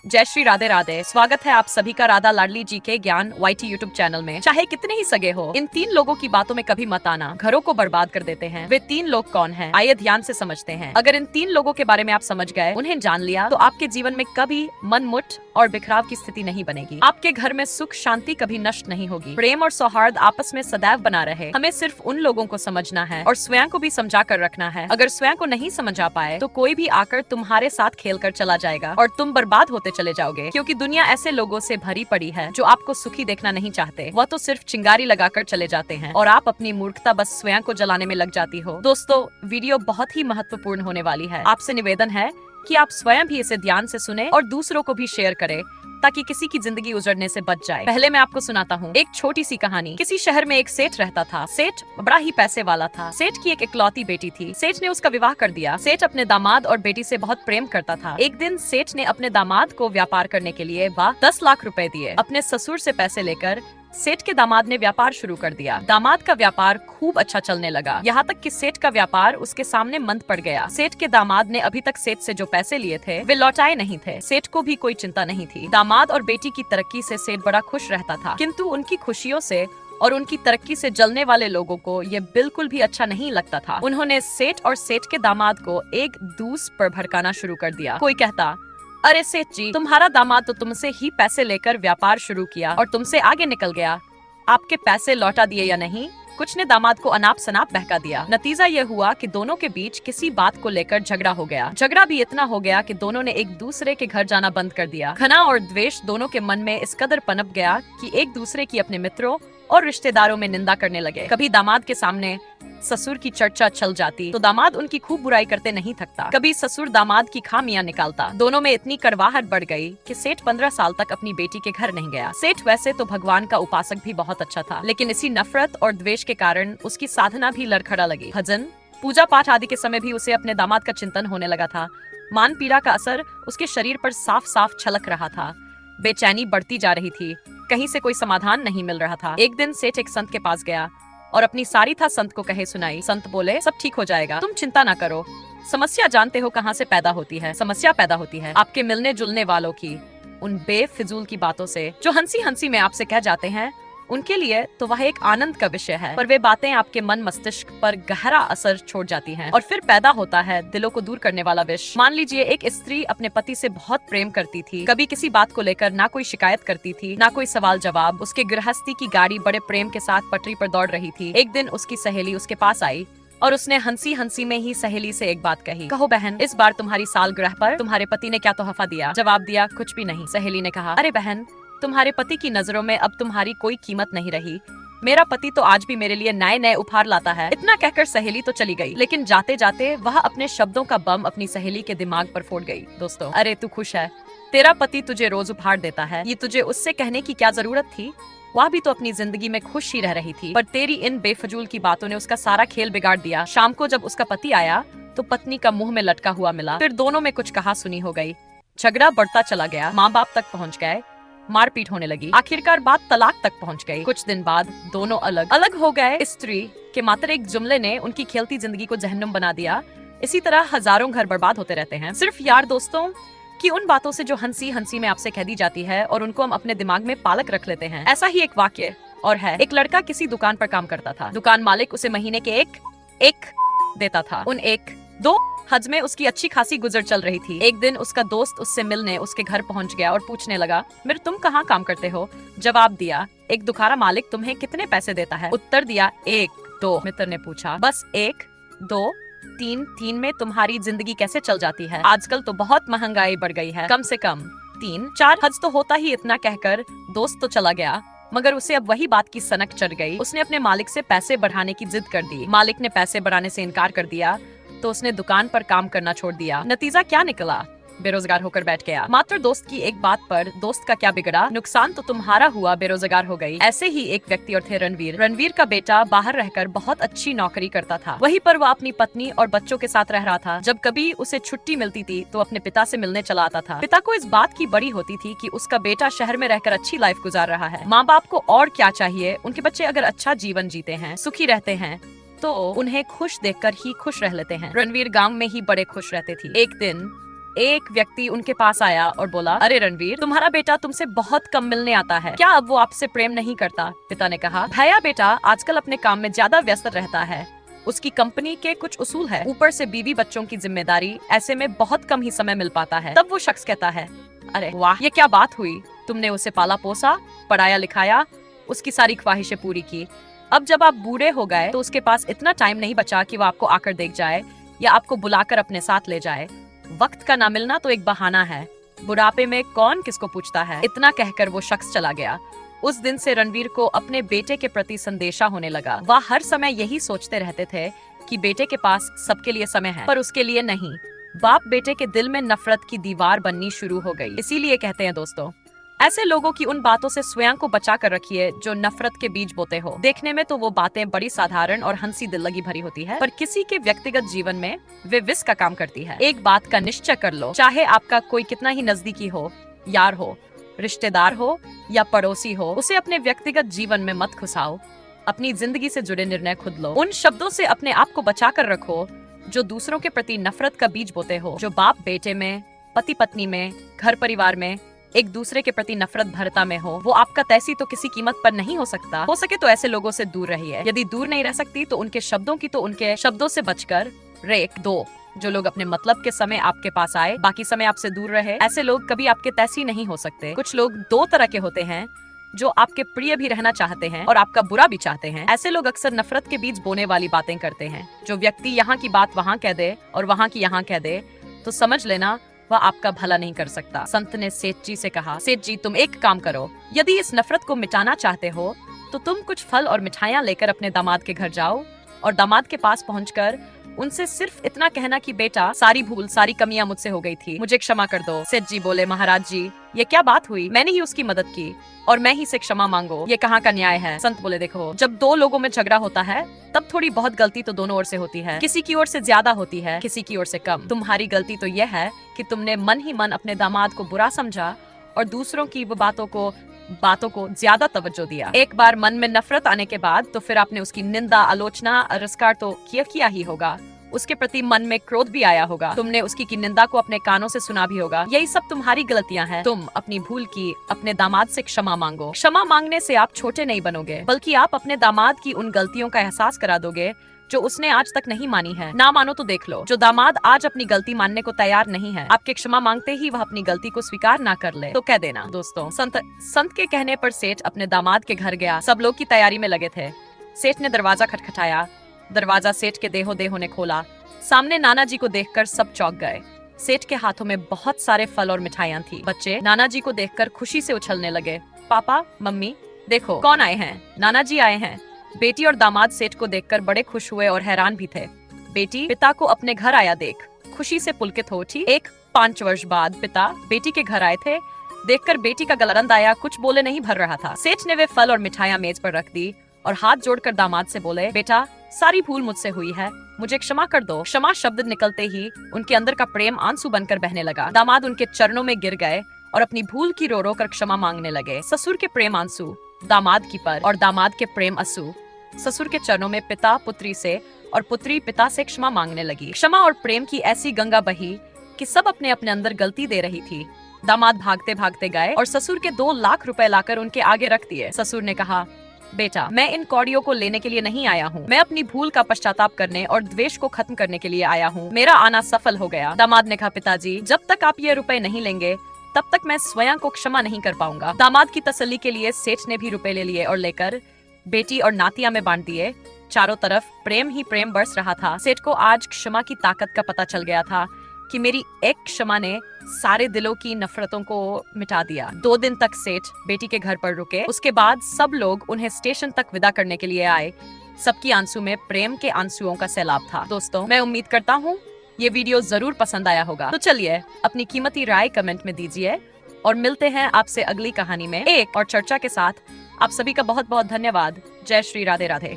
जय श्री राधे राधे। स्वागत है आप सभी का राधा लाडली जी के ज्ञान वाईटी यूट्यूब चैनल में। चाहे कितने ही सगे हो, इन तीन लोगों की बातों में कभी मत आना, घरों को बर्बाद कर देते हैं। वे तीन लोग कौन हैं? आइए ध्यान से समझते हैं। अगर इन तीन लोगों के बारे में आप समझ गए, उन्हें जान लिया, तो आपके जीवन में कभी मनमुट और बिखराव की स्थिति नहीं बनेगी। आपके घर में सुख शांति कभी नष्ट नहीं होगी। प्रेम और सौहार्द आपस में सदैव बना रहे। हमें सिर्फ उन लोगों को समझना है और स्वयं को भी समझा कर रखना है। अगर स्वयं को नहीं समझा पाए तो कोई भी आकर तुम्हारे साथ खेल कर चला जाएगा और तुम बर्बाद होते चले जाओगे, क्योंकि दुनिया ऐसे लोगों से भरी पड़ी है जो आपको सुखी देखना नहीं चाहते। वह तो सिर्फ चिंगारी लगाकर चले जाते हैं और आप अपनी मूर्खता बस स्वयं को जलाने में लग जाती हो। दोस्तों, वीडियो बहुत ही महत्वपूर्ण होने वाली है। आपसे निवेदन है कि आप स्वयं भी इसे ध्यान से सुने और दूसरों को भी शेयर करें, ताकि किसी की जिंदगी उजड़ने से बच जाए। पहले मैं आपको सुनाता हूँ एक छोटी सी कहानी। किसी शहर में एक सेठ रहता था। सेठ बड़ा ही पैसे वाला था। सेठ की एक इकलौती बेटी थी। सेठ ने उसका विवाह कर दिया। सेठ अपने दामाद और बेटी से बहुत प्रेम करता था। एक दिन सेठ ने अपने दामाद को व्यापार करने के लिए 10 लाख रुपए दिए। अपने ससुर से पैसे लेकर सेठ के दामाद ने व्यापार शुरू कर दिया। दामाद का व्यापार खूब अच्छा चलने लगा, यहाँ तक कि सेठ का व्यापार उसके सामने मंद पड़ गया। सेठ के दामाद ने अभी तक सेठ से जो पैसे लिए थे वे लौटाए नहीं थे। सेठ को भी कोई चिंता नहीं थी। दामाद और बेटी की तरक्की से सेठ बड़ा खुश रहता था, किंतु उनकी खुशियों से और उनकी तरक्की से जलने वाले लोगों को ये बिल्कुल भी अच्छा नहीं लगता था। उन्होंने सेठ और सेठ के दामाद को एक दूसरे पर भड़काना शुरू कर दिया। कोई कहता, अरे सेठ जी, तुम्हारा दामाद तो तुमसे ही पैसे लेकर व्यापार शुरू किया और तुमसे आगे निकल गया, आपके पैसे लौटा दिए या नहीं? कुछ ने दामाद को अनाप शनाप बहका दिया। नतीजा ये हुआ कि दोनों के बीच किसी बात को लेकर झगड़ा हो गया। झगड़ा भी इतना हो गया कि दोनों ने एक दूसरे के घर जाना बंद कर दिया। घृणा और द्वेष दोनों के मन में इस कदर पनप गया कि एक दूसरे की अपने मित्रों और रिश्तेदारों में निंदा करने लगे। कभी दामाद के सामने ससुर की चर्चा चल जाती तो दामाद उनकी खूब बुराई करते नहीं थकता। कभी ससुर दामाद की खामियां निकालता। दोनों में इतनी कड़वाहट बढ़ गई कि सेठ 15 साल तक अपनी बेटी के घर नहीं गया। सेठ वैसे तो भगवान का उपासक भी बहुत अच्छा था, लेकिन इसी नफरत और द्वेष के कारण उसकी साधना भी लड़खड़ा लगी। भजन, पूजा पाठ आदि के समय भी उसे अपने दामाद का चिंतन होने लगा था। मान पीड़ा का असर उसके शरीर पर साफ साफ छलक रहा था। बेचैनी बढ़ती जा रही थी। कहीं से कोई समाधान नहीं मिल रहा था। एक दिन सेठ एक संत के पास गया और अपनी सारी था संत को कहे सुनाई। संत बोले, सब ठीक हो जाएगा, तुम चिंता ना करो। समस्या जानते हो कहाँ से पैदा होती है? समस्या पैदा होती है आपके मिलने जुलने वालों की उन बेफिजूल की बातों से, जो हंसी हंसी में आपसे कह जाते हैं। उनके लिए तो वह एक आनंद का विषय है, पर वे बातें आपके मन मस्तिष्क पर गहरा असर छोड़ जाती हैं और फिर पैदा होता है दिलों को दूर करने वाला विष। मान लीजिए एक स्त्री अपने पति से बहुत प्रेम करती थी। कभी किसी बात को लेकर ना कोई शिकायत करती थी, ना कोई सवाल जवाब। उसके गृहस्थी की गाड़ी बड़े प्रेम के साथ पटरी पर दौड़ रही थी। एक दिन उसकी सहेली उसके पास आई और उसने हंसी हंसी में ही सहेली से एक बात कही, कहो बहन, इस बार तुम्हारी सालगिरह पर तुम्हारे पति ने क्या तोहफा दिया? जवाब दिया, कुछ भी नहीं। सहेली ने कहा, अरे बहन, तुम्हारे पति की नजरों में अब तुम्हारी कोई कीमत नहीं रही। मेरा पति तो आज भी मेरे लिए नए नए उपहार लाता है। इतना कहकर सहेली तो चली गई, लेकिन जाते जाते वह अपने शब्दों का बम अपनी सहेली के दिमाग पर फोड़ गई। दोस्तों, अरे तू खुश है, तेरा पति तुझे रोज उपहार देता है, ये तुझे उससे कहने की क्या जरूरत थी? वह भी तो अपनी जिंदगी में खुश ही रह रही थी, पर तेरी इन बेफजूल की बातों ने उसका सारा खेल बिगाड़ दिया। शाम को जब उसका पति आया तो पत्नी का मुंह में लटका हुआ मिला। फिर दोनों में कुछ कहा सुनी हो गई। झगड़ा बढ़ता चला गया, माँ बाप तक पहुँच गए, मारपीट होने लगी। आखिरकार बात तलाक तक पहुंच गई। कुछ दिन बाद दोनों अलग अलग हो गए। स्त्री के मात्र एक जुमले ने उनकी खेलती जिंदगी को जहन्नुम बना दिया। इसी तरह हजारों घर बर्बाद होते रहते हैं, सिर्फ यार दोस्तों की उन बातों से जो हंसी हंसी में आपसे कह दी जाती है और उनको हम अपने दिमाग में पालक रख लेते हैं। ऐसा ही एक वाक्य और है। एक लड़का किसी दुकान पर काम करता था। दुकान मालिक उसे महीने के एक देता था। उन एक दो हज में उसकी अच्छी खासी गुजर चल रही थी। एक दिन उसका दोस्त उससे मिलने उसके घर पहुंच गया और पूछने लगा, मित्र तुम कहाँ काम करते हो? जवाब दिया, एक दुकान मालिक तुम्हें कितने पैसे देता है? उत्तर दिया, 1-2। मित्र ने पूछा, बस 1-2-3 में तुम्हारी जिंदगी कैसे चल जाती है? आजकल तो बहुत महंगाई बढ़ गई है, कम से कम 3-4 हज तो होता ही। इतना कहकर दोस्त तो चला गया, मगर उसे अब वही बात की सनक चढ़ गई। उसने अपने मालिक से पैसे बढ़ाने की जिद कर दी। मालिक ने पैसे बढ़ाने से इनकार कर दिया तो उसने दुकान पर काम करना छोड़ दिया। नतीजा क्या निकला? बेरोजगार होकर बैठ गया। मात्र दोस्त की एक बात पर दोस्त का क्या बिगड़ा? नुकसान तो तुम्हारा हुआ, बेरोजगार हो गई। ऐसे ही एक व्यक्ति और थे रणवीर। रणवीर का बेटा बाहर रहकर बहुत अच्छी नौकरी करता था। वहीं पर वह अपनी पत्नी और बच्चों के साथ रह रहा था। जब कभी उसे छुट्टी मिलती थी तो अपने पिता से मिलने चला आता था। पिता को इस बात की बड़ी होती थी कि उसका बेटा शहर में रहकर अच्छी लाइफ गुजार रहा है। माँ बाप को और क्या चाहिए? उनके बच्चे अगर अच्छा जीवन जीते हैं, सुखी रहते हैं, तो उन्हें खुश देखकर ही खुश रह लेते हैं। रणवीर गांव में ही बड़े खुश रहते थे। एक दिन एक व्यक्ति उनके पास आया और बोला, अरे रणवीर, तुम्हारा बेटा तुमसे बहुत कम मिलने आता है, क्या अब वो आपसे प्रेम नहीं करता? पिता ने कहा, भैया बेटा आजकल अपने काम में ज्यादा व्यस्त रहता है, उसकी कंपनी के कुछ उसूल है, ऊपर से बीवी बच्चों की जिम्मेदारी, ऐसे में बहुत कम ही समय मिल पाता है। तब वो शख्स कहता है, अरे वाह, ये क्या बात हुई, तुमने उसे पाला पोसा, पढ़ाया लिखाया, उसकी सारी ख्वाहिशें पूरी की, अब जब आप बूढ़े हो गए तो उसके पास इतना टाइम नहीं बचा कि वो आपको आकर देख जाए या आपको बुलाकर अपने साथ ले जाए। वक्त का ना मिलना तो एक बहाना है, बुढ़ापे में कौन किसको पूछता है। इतना कहकर वो शख्स चला गया। उस दिन से रणवीर को अपने बेटे के प्रति संदेशा होने लगा। वह हर समय यही सोचते रहते थे कि बेटे के पास सबके लिए समय है, पर उसके लिए नहीं। बाप बेटे के दिल में नफरत की दीवार बननी शुरू हो गई। इसीलिए कहते हैं दोस्तों, ऐसे लोगों की उन बातों से स्वयं को बचा कर रखिए जो नफरत के बीज बोते हो। देखने में तो वो बातें बड़ी साधारण और हंसी दिल लगी भरी होती है, पर किसी के व्यक्तिगत जीवन में वे विष का काम करती है। एक बात का निश्चय कर लो, चाहे आपका कोई कितना ही नजदीकी हो, यार हो, रिश्तेदार हो या पड़ोसी हो, उसे अपने व्यक्तिगत जीवन में मत घुसाओ। अपनी जिंदगी से जुड़े निर्णय खुद लो। उन शब्दों से अपने आप को बचा कर रखो जो दूसरों के प्रति नफरत का बीज बोते हो। जो बाप बेटे में, पति पत्नी में, घर परिवार में एक दूसरे के प्रति नफरत भरता में हो, वो आपका तैसी तो किसी कीमत पर नहीं हो सकता। हो सके तो ऐसे लोगों से दूर रहिए। यदि दूर नहीं रह सकती तो उनके शब्दों की तो उनके शब्दों से बचकर रेक दो। जो लोग अपने मतलब के समय आपके पास आए, बाकी समय आपसे दूर रहे, ऐसे लोग कभी आपके तैसी नहीं हो सकते। कुछ लोग दो तरह के होते हैं, जो आपके प्रिय भी रहना चाहते हैं और आपका बुरा भी चाहते हैं। ऐसे लोग अक्सर नफरत के बीच बोने वाली बातें करते हैं। जो व्यक्ति यहाँ की बात वहाँ कह दे और वहाँ की यहाँ कह दे, तो समझ लेना वह आपका भला नहीं कर सकता। संत ने सेठ जी से कहा, सेठ जी तुम एक काम करो, यदि इस नफरत को मिटाना चाहते हो तो तुम कुछ फल और मिठाइयाँ लेकर अपने दामाद के घर जाओ और दामाद के पास पहुंचकर उनसे सिर्फ इतना कहना कि बेटा, सारी भूल सारी कमियां मुझसे हो गई थी, मुझे क्षमा कर दो। सेठ जी बोले, महाराज जी ये क्या बात हुई, मैंने ही उसकी मदद की और मैं ही से क्षमा मांगो, ये कहाँ का न्याय है। संत बोले, देखो, जब दो लोगों में झगड़ा होता है तब थोड़ी बहुत गलती तो दोनों ओर से होती है, किसी की ओर से ज्यादा होती है, किसी की ओर से कम। तुम्हारी गलती तो यह है कि तुमने मन ही मन अपने दामाद को बुरा समझा और दूसरों की वो बातों को ज्यादा तवज्जो दिया। एक बार मन में नफरत आने के बाद तो फिर आपने उसकी निंदा, आलोचना, तिरस्कार तो किया ही होगा। उसके प्रति मन में क्रोध भी आया होगा। तुमने उसकी की निंदा को अपने कानों से सुना भी होगा। यही सब तुम्हारी गलतियां हैं। तुम अपनी भूल की अपने दामाद से क्षमा मांगो। क्षमा मांगने से आप छोटे नहीं बनोगे, बल्कि आप अपने दामाद की उन गलतियों का एहसास करा दोगे जो उसने आज तक नहीं मानी है। ना मानो तो देख लो, जो दामाद आज अपनी गलती मानने को तैयार नहीं है, आपके क्षमा मांगते ही वह अपनी गलती को स्वीकार ना कर ले तो कह देना। दोस्तों, संत के कहने पर सेठ अपने दामाद के घर गया। सब लोग की तैयारी में लगे थे। सेठ ने दरवाजा खटखटाया। दरवाजा सेठ के देहो देहो ने खोला। सामने नाना जी को देखकर सब चौंक गए। सेठ के हाथों में बहुत सारे फल और मिठाइयाँ थी। बच्चे नाना जी को देखकर खुशी से उछलने लगे। पापा, मम्मी, देखो कौन आए हैं, नाना जी आए हैं। बेटी और दामाद सेठ को देखकर बड़े खुश हुए और हैरान भी थे। बेटी पिता को अपने घर आया देख खुशी से पुलकित हो उठी। 5 वर्ष बाद पिता बेटी के घर आए थे। देखकर बेटी का गलरंद आया, कुछ बोले नहीं भर रहा था। सेठ ने वे फल और मिठाइयाँ मेज पर रख दी और हाथ जोड़कर दामाद से बोले, बेटा, सारी भूल मुझसे हुई है, मुझे क्षमा कर दो। क्षमा शब्द निकलते ही उनके अंदर का प्रेम आंसू बनकर बहने लगा। दामाद उनके चरणों में गिर गए और अपनी भूल की रो रो कर क्षमा मांगने लगे। ससुर के प्रेम आंसू दामाद की पर और दामाद के प्रेम आंसू ससुर के चरणों में पिता पुत्री से और पुत्री पिता से क्षमा मांगने लगी। क्षमा और प्रेम की ऐसी गंगा बही कि सब अपने अपने अंदर गलती दे रही थी। दामाद भागते भागते गए और ससुर के 2 लाख रुपए लाकर उनके आगे रख दिए। ससुर ने कहा, बेटा, मैं इन कौड़ियों को लेने के लिए नहीं आया हूँ, मैं अपनी भूल का पश्चाताप करने और द्वेष को खत्म करने के लिए आया हूँ। मेरा आना सफल हो गया। दामाद ने कहा, पिताजी, जब तक आप ये रुपए नहीं लेंगे तब तक मैं स्वयं को क्षमा नहीं कर पाऊंगा। दामाद की तसल्ली के लिए सेठ ने भी रुपए ले लिए और लेकर बेटी और नातिया में बांट दिए। चारों तरफ प्रेम ही प्रेम बरस रहा था। सेठ को आज क्षमा की ताकत का पता चल गया था कि मेरी एक क्षमा ने सारे दिलों की नफरतों को मिटा दिया। 2 दिन तक सेठ बेटी के घर पर रुके। उसके बाद सब लोग उन्हें स्टेशन तक विदा करने के लिए आए। सबकी आंसू में प्रेम के आंसुओं का सैलाब था। दोस्तों, मैं उम्मीद करता हूँ ये वीडियो जरूर पसंद आया होगा। तो चलिए अपनी कीमती राय कमेंट में दीजिए और मिलते हैं आपसे अगली कहानी में एक और चर्चा के साथ। आप सभी का बहुत बहुत धन्यवाद। जय श्री राधे राधे।